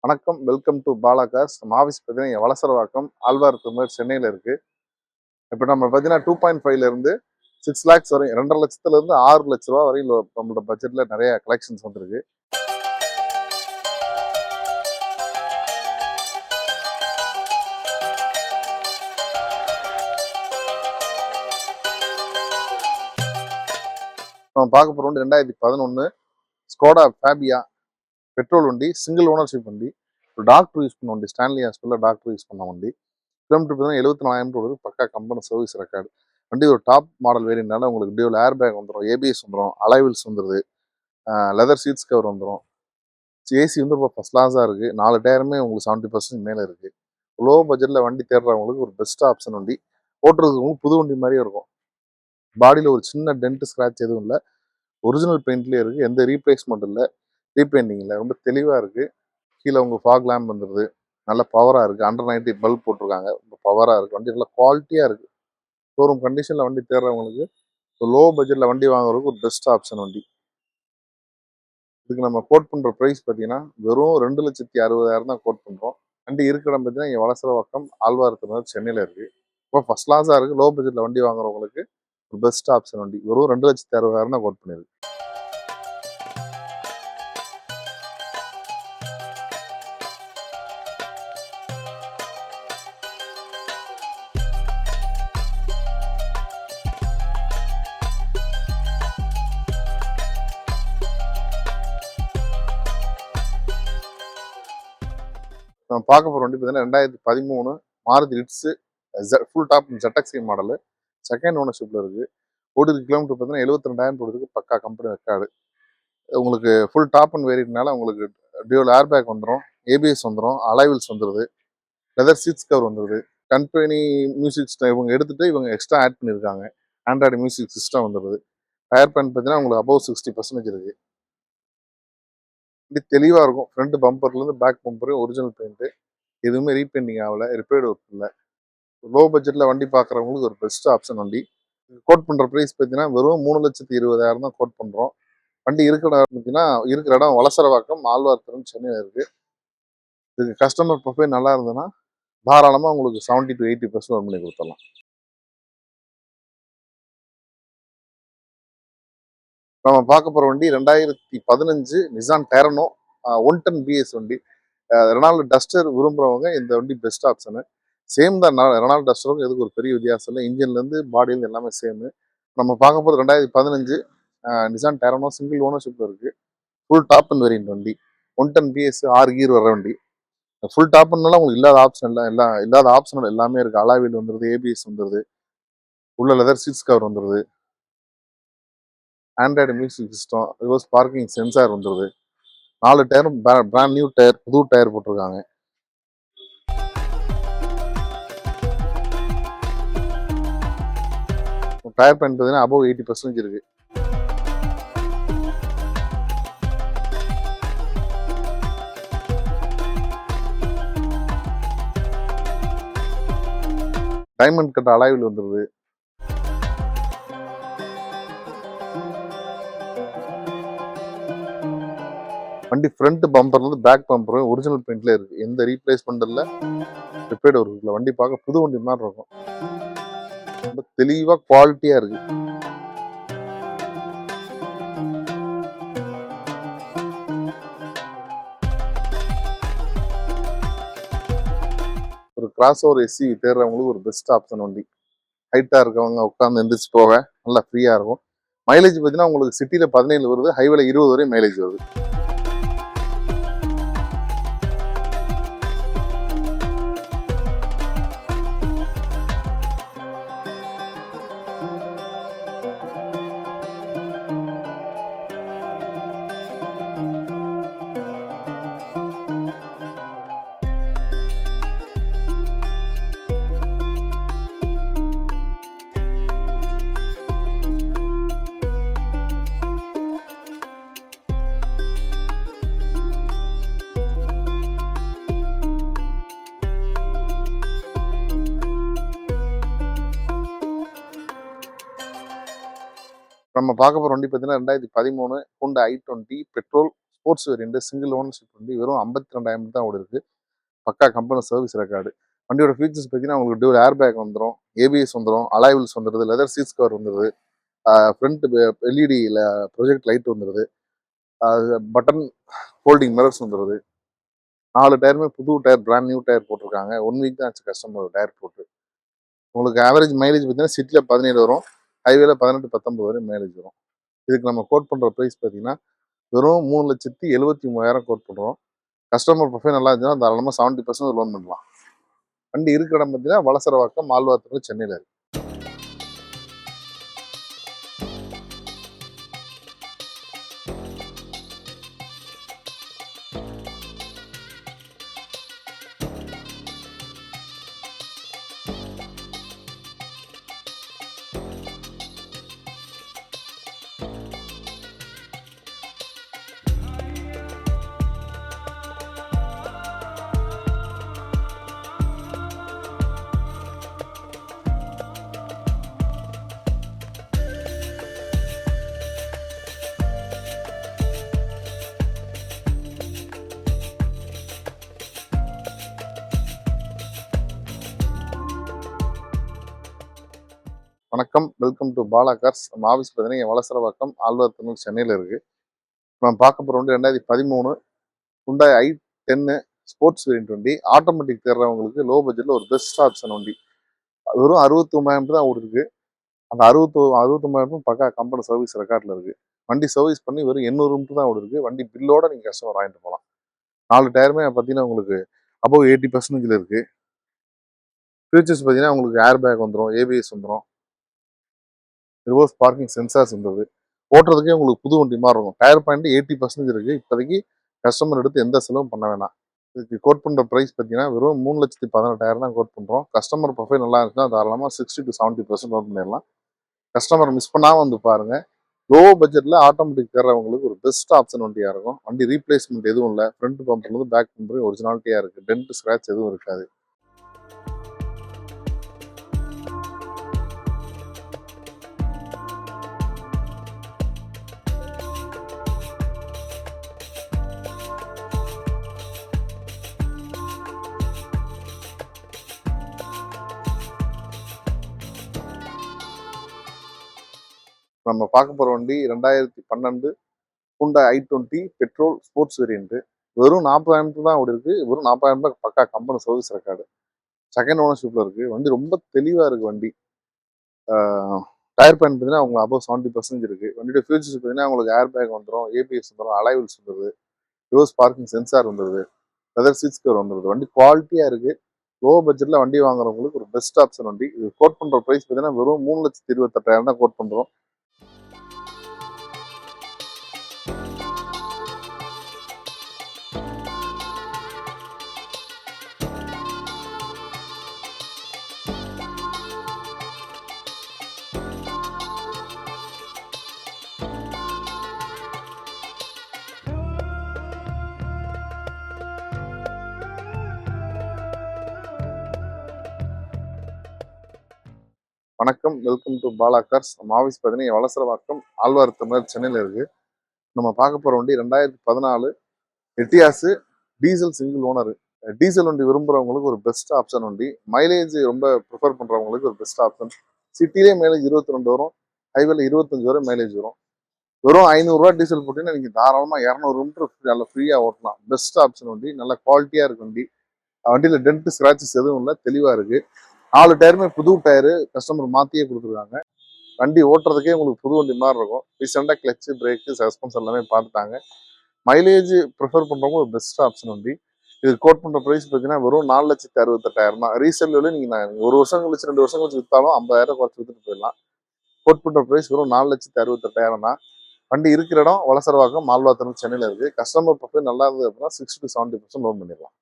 வணக்கம், welcome to Bala cars. நம்ம office பார்த்தீங்கன்னா வளசரவாக்கம் ஆழ்வார்குறிச்சி சென்னையில் இருக்கு. இப்போ நம்ம பார்த்தீங்கன்னா 2.5 இருந்து 6 lakhs வரையும் 2.5 லட்சத்துலேருந்து 6 லட்ச ரூபா வரையும் நம்மளோட பட்ஜெட்டில் நிறைய கலெக்ஷன்ஸ் வந்துருக்கு. நம்ம பார்க்க போகிற வண்டி 2011 ஸ்கோடா ஃபேபியா பெட்ரோல் வண்டி, சிங்கிள் ஓனர்ஷிப் வண்டி, டாக்டர் யூஸ் பண்ண வண்டி, ஸ்டான்லி ஹாஸ்பிட்டலில் டாக்டர் யூஸ் பண்ண வண்டி. கிலோமீட்டர் பார்த்தீங்கன்னா 74,000 வருது. பக்கா கம்பெனி சர்வீஸ் ரெக்கார்டு. வண்டி ஒரு டாப் மாடல் வேரியன்ட்னால உங்களுக்கு டியூவல் ஏர் பேக் வந்துடும், ஏபிஎஸ் வந்துடும், அலைவில்ஸ் வந்துடுது, லெதர் சீட்ஸ் கவர் வந்துடும். ஏசி வந்து இப்போ ஃபஸ்ட் கிளாஸாக இருக்குது. 4 டயருமே உங்களுக்கு 70% மேலே இருக்குது. லோ பட்ஜெட்டில் வண்டி தேடுறவங்களுக்கு ஒரு பெஸ்ட் ஆப்ஷன் வண்டி. ஓட்டுறதுக்கு புது வண்டி மாதிரியே இருக்கும். பாடியில் ஒரு சின்ன டென்ட் ஸ்க்ராட்ச் எதுவும் இல்லை. ஒரிஜினல் பெயிண்ட்லேயே இருக்குது. எந்த ரீப்ளேஸ்மெண்ட் இல்லை, ரீபெயிண்டிங் இல்லை. ரொம்ப தெளிவாக இருக்குது. கீழே உங்கள் ஃபாக் லேம்ப் வந்துடுது. நல்ல பவராக இருக்குது. அண்டர் 90 பல்ப் போட்டிருக்காங்க. ரொம்ப பவராக இருக்குது. வண்டி நல்லா குவாலிட்டியாக இருக்குது. ஷோரூம் கண்டிஷனில் வண்டி தேடுறவங்களுக்கு லோ பட்ஜெட்டில் வண்டி வாங்குறதுக்கு ஒரு பெஸ்ட் ஆப்ஷன் வண்டி. இதுக்கு நம்ம கோட் பண்ணுற ப்ரைஸ் பார்த்தீங்கன்னா வெறும் 2,60,000 தான் கோட் பண்ணுறோம். வண்டி இருக்கிற இடம் பார்த்தீங்கன்னா இங்கே வளசரவாக்கம் ஆழ்வார்குறிச்சி சென்னையில் இருக்குது. இப்போ ஃபஸ்ட் கிளாஸாக இருக்குது. லோ பட்ஜெட்டில் வண்டி வாங்குறவங்களுக்கு ஒரு பெஸ்ட் ஆப்ஷன் வண்டி. வெறும் 2,60,000 தான் கோட் பண்ணியிருக்கு. நம்ம பார்க்க போகிற வண்டி பார்த்தீங்கன்னா 2013 Maruti Ritz full top ZXi model. Second ஓனர்ஷிப்பில் இருக்குது. ஓடுது கிலோமீட்டர் பார்த்தீங்கன்னா 72,000 போடுறதுக்கு பக்கா கம்பெனி ரெக்கார்டு. உங்களுக்கு ஃபுல் டாப் அண்ட் வேரியட்னால உங்களுக்கு டியூவல் ஏர் பேக் வந்துடும், ஏபிஎஸ் வந்துடும், அலைவில்ஸ் வந்துடுது, லெதர் சீட்ஸ் கவர் வந்துடுது. கம்பெனி மியூசிக் சிஸ்டம் இவங்க எடுத்துகிட்டு இவங்க எக்ஸ்ட்ரா ஆட் பண்ணியிருக்காங்க. ஆண்ட்ராய்டு மியூசிக் சிஸ்டம் வந்துடுது. டயர் பேன் பார்த்தீங்கன்னா உங்களுக்கு அபவ் 60% இருக்குது. வண்டி தெளிவாக இருக்கும். ஃப்ரண்ட் பம்பர்லேருந்து பேக் பம்பரு ஒரிஜினல் பெயிண்ட்டு. எதுவுமே ரீபெயிண்டிங் ஆகலை, ரிப்பேர்டு ஒர்க் இல்லை. லோ பட்ஜெட்டில் வண்டி பார்க்குறவங்களுக்கு ஒரு பெஸ்ட் ஆப்ஷன் வண்டி. கோட் பண்ணுற ப்ரைஸ் பார்த்தீங்கன்னா வெறும் 3,20,000 தான் கோட் பண்ணுறோம். வண்டி இருக்கிற இடம் பார்த்தீங்கன்னா இருக்கிற இடம் வளசரவாக்கம் ஆழ்வார்குறிச்சி சென்னையில் இருக்குது. இதுக்கு கஸ்டமர் ப்ரொஃபைல் நல்லா இருந்ததுன்னா தாராளமாக உங்களுக்கு 70 to 80% ஒர்க் பண்ணி கொடுத்துடலாம். நம்ம பார்க்க போகிற வண்டி 2015 நிசான் டெரனோ 110 பிஎஸ் வண்டி. ரெனால்டு டஸ்டர் விரும்புகிறவங்க இந்த வண்டி பெஸ்ட் ஆப்ஷனு. சேம் தான். ரெனால்டு டஸ்டருக்கும் எதுக்கு ஒரு பெரிய வித்தியாசம் இல்லை. இன்ஜின்லேருந்து பாடியிலேருந்து எல்லாமே சேமு. நம்ம பார்க்க போகிறது 2015 நிசான் டெரனோ சிங்கிள் ஓனர்ஷிப்பில் இருக்குது. ஃபுல் டாப் அண்ட் வேரியன்ட் வண்டி. 110 பிஎஸ் 6 கீர் வர வண்டி. ஃபுல் டாப்னால உங்களுக்கு இல்லாத ஆப்ஷன் இல்லை. இல்லாத ஆப்ஷனல் எல்லாமே இருக்குது. அலாவில் வந்துடுது, ஏபிஎஸ் வந்துடுது, உள்ள லெதர் சீட்ஸ் கவர் வந்துடுது, Android music system, reverse parking sensor வந்துடுது. 4 டயரும் பிராண்ட் நியூ டயர், புது டயர் போட்டிருக்காங்க. டயர் பேன் பார்த்தீங்கன்னா அபவ் 80% இருக்கு. டைமண்ட் கட் அலாயில் வந்துடுது. வண்டி ஃப்ரண்ட் பம்பர்லேருந்து பேக் பம்பர் ஒரிஜினல் பெயிண்ட்ல இருக்கு. எந்த ரீப்ளேஸ்மெண்ட் இல்லை, ரிப்பேர்டு ஒர்க் இல்லை. வண்டி பார்க்க புது வண்டி மாதிரி இருக்கும். ரொம்ப தெளிவாக குவாலிட்டியாக இருக்கு. ஒரு கிராஸ் ஓவர் எஸ்சி தேடுறவங்களுக்கு ஒரு பெஸ்ட் ஆப்ஷன் வண்டி. ஹைட்டாக இருக்கவங்க உட்காந்து எந்திரிச்சு போக நல்லா ஃப்ரீயாக இருக்கும். மைலேஜ் பார்த்தீங்கன்னா உங்களுக்கு சிட்டியில் 17 வருது, ஹைவேல 20 வரையும் மைலேஜ் வருது. நம்ம பார்க்க போகிற வண்டி பார்த்தீங்கன்னா 2013 Honda i20 petrol sports variant single ownership வண்டி வெறும் 52,000 தான் ஓடி இருக்கு. பக்கா கம்பெனி சர்வீஸ் ரெக்கார்டு. வண்டியோட ஃபீச்சர்ஸ் பார்த்தீங்கன்னா உங்களுக்கு டியூல் ஏர் பேக் வந்துடும், ஏபிஎஸ் வந்துடும், அலாய்வில்ஸ் வந்துடுது, லெதர் சீட்ஸ் கவர் வந்துடுது, ஃப்ரண்ட் எல்இடி ப்ரொஜெக்ட் லைட் வந்துடுது, பட்டன் ஹோல்டிங் மிரர்ஸ் வந்துடுது. 4 டயருமே புது டயர், பிராண்ட் நியூ டயர் போட்டிருக்காங்க. 1 வீக் தான் ஆச்சு கஸ்டமர் டயர் போட்டு. உங்களுக்கு ஆவரேஜ் மைலேஜ் பார்த்தீங்கன்னா சிட்டியில் 17 வரும், ஹைவேல 18, 19 வரை மைலேஜ் வரும். இதுக்கு நம்ம கோட் பண்ணுற ப்ரைஸ் பார்த்தீங்கன்னா வெறும் 3,73,000 கோட் பண்ணுறோம். கஸ்டமர் ப்ரொஃபைல் நல்லா இருந்துச்சுன்னா தாராளமாக 70% லோன் பண்ணலாம். வண்டி இருக்கிற இடம் பார்த்தீங்கன்னா வலசரவாக்கம், மால்வாத்தூர், சென்னையில் இருக்கு. வணக்கம், வெல்கம் டு பாலா கார்ஸ். நம்ம ஆஃபீஸ் பார்த்தீங்கன்னா வலசரவாக்கம், ஆழ்வார்த்தனூர், சென்னையில் இருக்குது. நம்ம பார்க்க போகிற வண்டி 2013 ஹுண்டாய் i10 ஸ்போர்ட்ஸ் வேரியன்ட் வண்டி. ஆட்டோமேட்டிக் தேடுறவங்களுக்கு லோ பட்ஜெட்டில் ஒரு பெஸ்ட் ஆப்ஷன் வண்டி. வெறும் 69,000 தான் ஓடிருக்கு. அந்த 69,000 பக்கா கம்பெனி சர்வீஸ் ரெக்கார்டில் இருக்குது. வண்டி சர்வீஸ் பண்ணி வெறும் 800 தான் ஓடிருக்கு. வண்டி பில்லோட நீங்கள் கஸ்டமர் வாங்கிட்டு போகலாம். 4 டயருமே பார்த்தீங்கன்னா உங்களுக்கு அபவ் 80% இருக்குது. ஃபீச்சர்ஸ் பார்த்தீங்கன்னா உங்களுக்கு ஏர் பேக் வந்துடும், ஏபிஎஸ் வந்துடும், ரிவர்ஸ் பார்க்கிங் சென்சார்ஸ் இருந்தது. ஓட்டுறதுக்கே உங்களுக்கு புது வண்டி மாதிரி இருக்கும். டயர் பாயிண்ட் 80% இருக்குது. இப்போதைக்கு கஸ்டமர் எடுத்து எந்த செலவும் பண்ண வேணாம். இதுக்கு கோட் பண்ணுற ப்ரைஸ் பார்த்தீங்கன்னா வெறும் 3,18,000 தான் கோட் பண்ணுறோம். கஸ்டமர் ப்ரொஃபைல் நல்லா இருந்துச்சுன்னா தாராளமாக 60 to 70% நோட் பண்ணிடலாம். கஸ்டமர் மிஸ் பண்ணாமல் வந்து பாருங்கள். லோ பட்ஜெட்டில் ஆட்டோமேட்டிக் தேர்றவங்களுக்கு ஒரு பெஸ்ட் ஆப்ஷன் வண்டியாக இருக்கும். வண்டி ரீப்ளேஸ்மெண்ட் எதுவும் இல்லை. ஃப்ரண்ட் பம்பர்லேருந்து பேக் பம்பர் ஒரிஜினாலிட்டியாக இருக்குது. டென்ட் ஸ்க்ராட்ச் எதுவும் இருக்காது. நம்ம பார்க்க போகிற வண்டி 2012 Hyundai i20 petrol sports variant. வெறும் 40,000 தான் ஓடி இருக்கு. வெறும் 40,000 பக்கா கம்பெனி சர்வீஸ் ரெக்கார்டு. செகண்ட் ஓனர்ஷிப்பில் இருக்குது. வண்டி ரொம்ப தெளிவாக இருக்குது. வண்டி டயர் பாயிண்ட் பார்த்தீங்கன்னா உங்களுக்கு அபவ் 70% இருக்குது. வண்டியோட ஃபியூச்சர்ஸ் பார்த்தீங்கன்னா உங்களுக்கு ஏர் பேக் வந்துடும், ஏபிஎஸ் வந்துடும், அலாய்வில்ஸ் வந்துடுது, ரிவர்ஸ் பார்க்கிங் சென்சார் வந்துடுது, லெதர் சீட்ஸ் கவர் வந்துடுது. வண்டி குவாலிட்டியாக இருக்குது. லோ பட்ஜெட்டில் வண்டி வாங்குறவங்களுக்கு ஒரு பெஸ்ட் ஆப்ஷன் வண்டி. இது கோட் பண்ணுற ப்ரைஸ் பார்த்தீங்கன்னா வெறும் 3,28,000 தான் கோட் பண்ணுறோம். வணக்கம், வெல்கம் டு பாலா கார்ஸ். நம்ம ஆஃபீஸ் பார்த்தீங்கன்னா வலசரவாக்கம், ஆழ்வார்த்தனூர், சென்னையில் இருக்குது. நம்ம பார்க்க போகிற வண்டி 2014 எட்டியாஸு டீசல் சிங்கிள் ஓனர். டீசல் வண்டி விரும்புகிறவங்களுக்கு ஒரு பெஸ்ட் ஆப்ஷன் வண்டி. மைலேஜ் ரொம்ப ப்ரிஃபர் பண்ணுறவங்களுக்கு ஒரு பெஸ்ட் ஆப்ஷன். சிட்டிலே மைலேஜ் 22 வரும், ஹைவேல 25 வரை மைலேஜ் வரும். வெறும் 500 டீசல் போட்டிங்கன்னா நீங்கள் தாராளமாக 200 கிலோமீட்டர் நல்லா ஃப்ரீயாக ஓட்டலாம். பெஸ்ட் ஆப்ஷன் வண்டி. நல்ல குவாலிட்டியாக இருக்கு வண்டி. வண்டியில் டென்ட் ஸ்க்ராச்சஸ் எதுவும் இல்லை, தெளிவாக இருக்குது. 4 டயருமே புது டயரு, கஸ்டமர் மாற்றியே கொடுத்துருக்காங்க. வண்டி ஓட்டுறதுக்கே உங்களுக்கு புது வண்டி மாதிரி இருக்கும். ரீசெண்டாக கிளச்சு, பிரேக்கு, சஸ்பென்ஸ் எல்லாமே பார்த்துட்டாங்க. மைலேஜ் ப்ரிஃபர் பண்ணுறவங்க ஒரு பெஸ்ட் ஆப்ஷன் வண்டி. இது கோட் பண்ணுற ப்ரைஸ் பார்த்தீங்கன்னா வெறும் 4,68,000 தான். ரீசேல் விலை நீங்கள் 1 வருஷம் கழிச்சு 2 வருஷம் கழிச்சு விற்றாலும் 50,000 குறைச்சி விற்றுட்டு போயிடலாம். கோட் பண்ணுற ப்ரைஸ் வெறும் 4,68,000 தான். வண்டி இருக்கிற இடம் வலசரவாக்கம், மால்வாத்தனூர், சென்னையில் இருக்குது. கஸ்டமர் ப்ரொஃபைல் நல்லா இருந்தது அப்படின்னா 60 to 70% லோன் பண்ணிடலாம்.